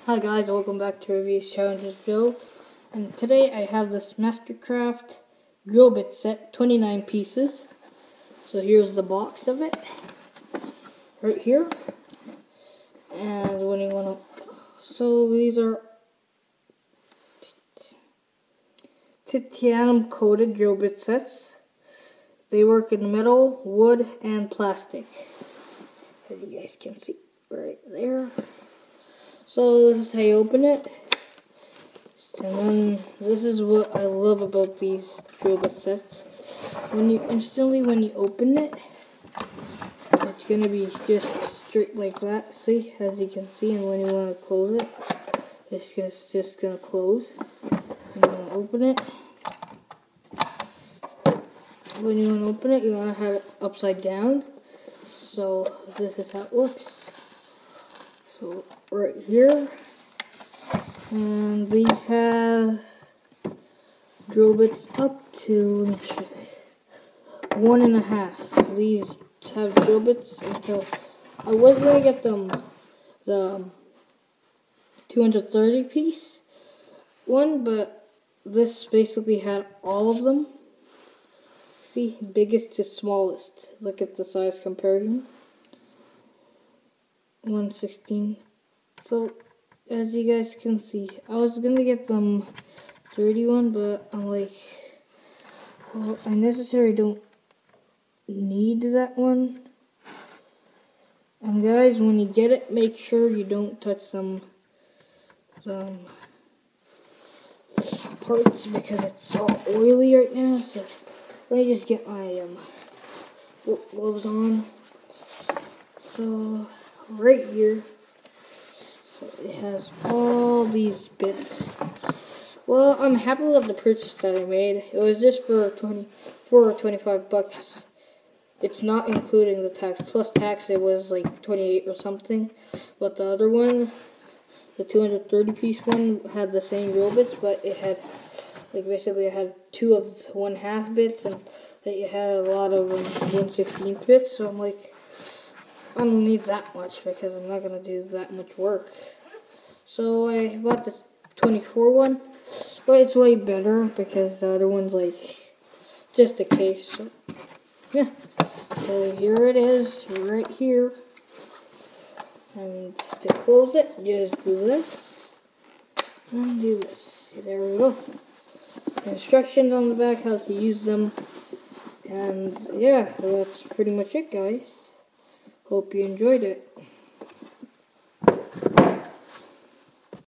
Hi guys, welcome back to Reviews Challenges Build. And today I have this Mastercraft drill bit set, 29 pieces. So here's the box of it, right here. And when you want to, so these are titanium coated drill bit sets. They work in metal, wood, and plastic, as you guys can see right there. So this is how you open it, and then this is what I love about these drill bit sets. When you open it, it's gonna be just straight like that. See, as you can see, and when you want to close it, it's just gonna close. And you want to open it. When you want to open it, you want to have it upside down. So this is how it works. So right here, and these have drill bits up to 1.5. These have drill bits until I was gonna get them the 230 piece one, but this basically had all of them. See, biggest to smallest. Look at the size comparison. 1/16. So as you guys can see, I was gonna get them 31, but I'm like, well, I necessarily don't need that one. And guys, when you get it, make sure you don't touch some parts because it's all oily right now. So let me just get my gloves on. So right here, so it has all these bits. Well, I'm happy with the purchase that I made. It was just for 24 or 25 bucks. It's not including the tax. Plus tax, it was like 28 or something. But the other one, the 230 piece one, had the same drill bits, but it had, like, basically it had 2 of 1/2 bits, and it had a lot of 1/16 bits. So I'm like, I don't need that much because I'm not gonna do that much work. So I bought the 24 one, but it's way better because the other one's like just a case. So yeah, so here it is, right here. And to close it, just do this and do this. There we go. Instructions on the back, how to use them, and yeah, that's pretty much it, guys. Hope you enjoyed it.